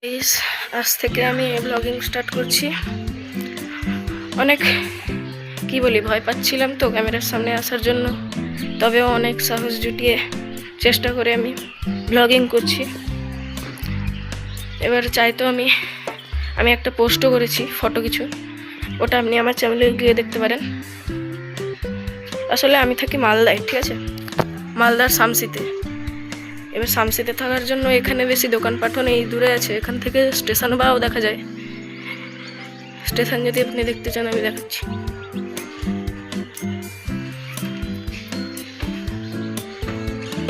Please আজ থেকে আমি ব্লগিং স্টার্ট করছি। অনেক কি বলি, ভয় পাচ্ছিলাম তো ক্যামেরার সামনে আসার জন্য, তবেও অনেক সাহস জুটিয়ে চেষ্টা করে আমি ব্লগিং করছি। এবার চাই তো আমি একটা পোস্টও করেছি ফটো কিছু, ওটা আপনি আমার চ্যানেলে গিয়ে দেখতে পারেন। আসলে আমি থাকি মালদায়, ঠিক আছে, মালদার শামসিতে। এবার শামসিতে থাকার জন্য এখানে বেশি দোকানপাটও নেই, দূরে আছে। এখান থেকে স্টেশন বাও দেখা যায়। স্টেশন যদি আপনি দেখতে চান আমি দেখাচ্ছি।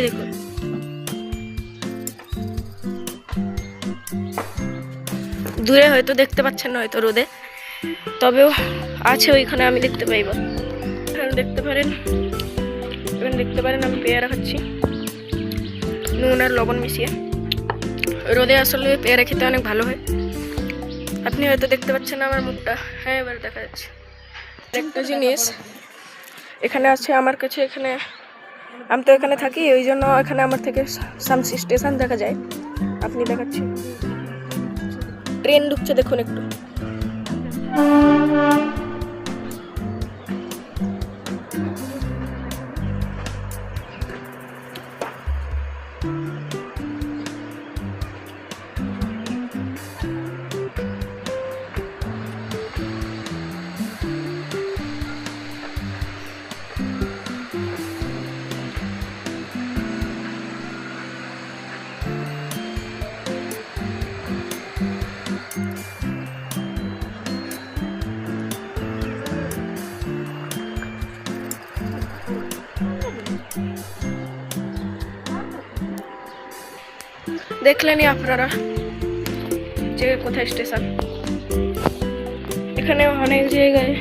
দেখুন, দূরে হয়তো দেখতে পাচ্ছেন না, হয়তো রোদে, তবেও আছে ওইখানে, আমি দেখতে পাইব। দেখতে পারেন, এখানে দেখতে পারেন আমি পেয়ারা খাচ্ছি নুন আর লবণ মিশিয়ে। রোদে আসলে পেয়ারা খেতে অনেক ভালো হয়। আপনি হয়তো দেখতে পাচ্ছেন না আমার মুখটা, হ্যাঁ এবার দেখা যাচ্ছে। একটা জিনিস এখানে আছে আমার কাছে, এখানে আমি তো এখানে থাকি, ওই জন্য এখানে আমার থেকে শামসি স্টেশন দেখা যায়। আপনি দেখাচ্ছি, ট্রেন ঢুকছে, দেখুন একটু। দেখলেনই আপনারা যে কোথায় স্টেশন। এখানে অনেক জায়গায়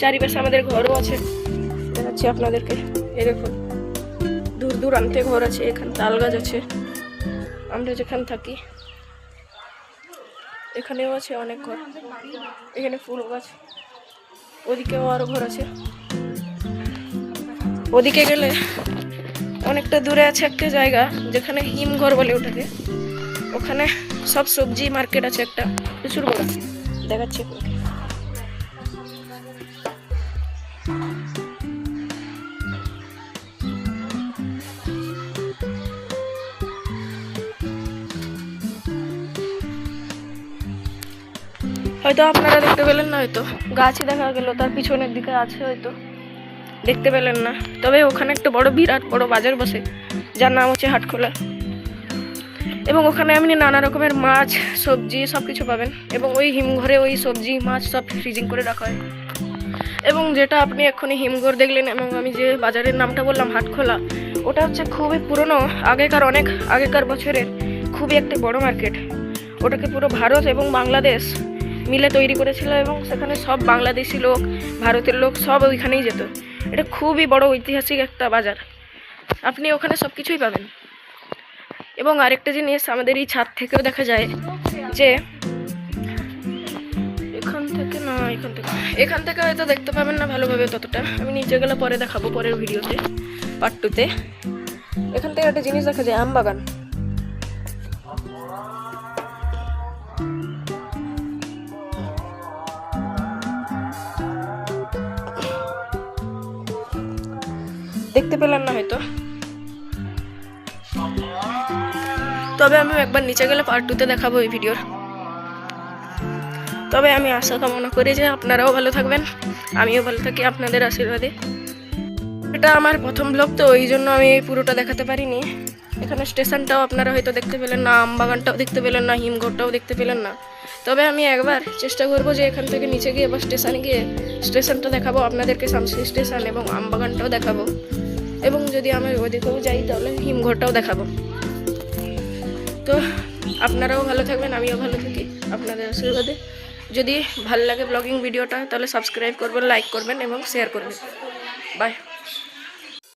চারিপাশে আমাদের ঘরও আছে, দেখাচ্ছি আপনাদেরকে। এই দেখুন, দূর দূরান্তে ঘর আছে। এখানে তাল গাছ আছে, আমরা যেখানে থাকি এখানেও আছে অনেক ঘর। এখানে ফুল গাছ, ওদিকেও আরো ঘর আছে। ওদিকে গেলে অনেকটা দূরে আছে একটা জায়গা যেখানে হিমঘর বলে ওটাকে। ওখানে সব সবজি মার্কেট আছে একটা, প্রচুর বড়, দেখাচ্ছি। হয়তো আপনারা দেখতে পেলেন না, হয়তো গাছই দেখা গেল, তার পিছনের দিকে আছে, হয়তো দেখতে পেলেন না। তবে ওখানে একটা বড় বিরাট বড় বাজার বসে, যার নাম হচ্ছে হাটখোলা। এবং ওখানে আপনি নানা রকমের মাছ সবজি সব কিছু পাবেন। এবং ওই হিমঘরে ওই সবজি মাছ সব ফ্রিজিং করে রাখা হয়। এবং যেটা আপনি এক্ষুনি হিমঘর দেখলেন এবং আমি যে বাজারের নামটা বললাম হাটখোলা, ওটা হচ্ছে খুবই পুরনো, অনেক আগেকার বছরের খুবই একটা বড় মার্কেট। ওটাকে পুরো ভারত এবং বাংলাদেশ মিলে তৈরি করেছিল, এবং সেখানে সব বাংলাদেশি লোক, ভারতের লোক সব ওইখানেই যেত। এটা খুবই বড় ঐতিহাসিক একটা বাজার, আপনি ওখানে সব কিছুই পাবেন। এবং আরেকটা জিনিস, আমাদের এই ছাদ থেকেও দেখা যায় যে এখান থেকে হয়তো দেখতে পাবেন না ভালোভাবে ততটা, আমি নিচে গেলে পরে দেখাবো, পরের ভিডিওতে, পার্ট 2-তে। এখান থেকে একটা জিনিস দেখা যায়, আম বাগান। দেখতে পেলেন না হয়তো, তবে আমি একবার নিচে গেলে পার্ট 2-তে দেখাবো এই ভিডিওর। তবে আমি আশা কামনা করি যে আপনারাও ভালো থাকবেন, আমিও ভালো থাকি আপনাদের আশীর্বাদে। এটা আমার প্রথম ব্লগ তো, ওই জন্য আমি পুরোটা দেখাতে পারিনি। এখানে স্টেশনটাও আপনারা হয়তো দেখতে পেলেন না, আম বাগানটাও দেখতে পেলেন না, হিমঘরটাও দেখতে পেলেন না। তবে আমি একবার চেষ্টা করবো যে এখান থেকে নিচে গিয়ে বা স্টেশনে গিয়ে স্টেশনটা দেখাবো আপনাদেরকে, শামসি স্টেশন, এবং আম বাগানটাও দেখাবো। এবং যদি আমি ওদিকেও যাই তাহলে হিমঘরটাও দেখাবো। তো আপনারাও ভালো থাকবেন, আমিও ভালো থাকি আপনাদের আশীর্বাদে। যদি ভালো লাগে ব্লগিং ভিডিওটা তাহলে সাবস্ক্রাইব করবেন, লাইক করবেন এবং শেয়ার করবেন। বাই।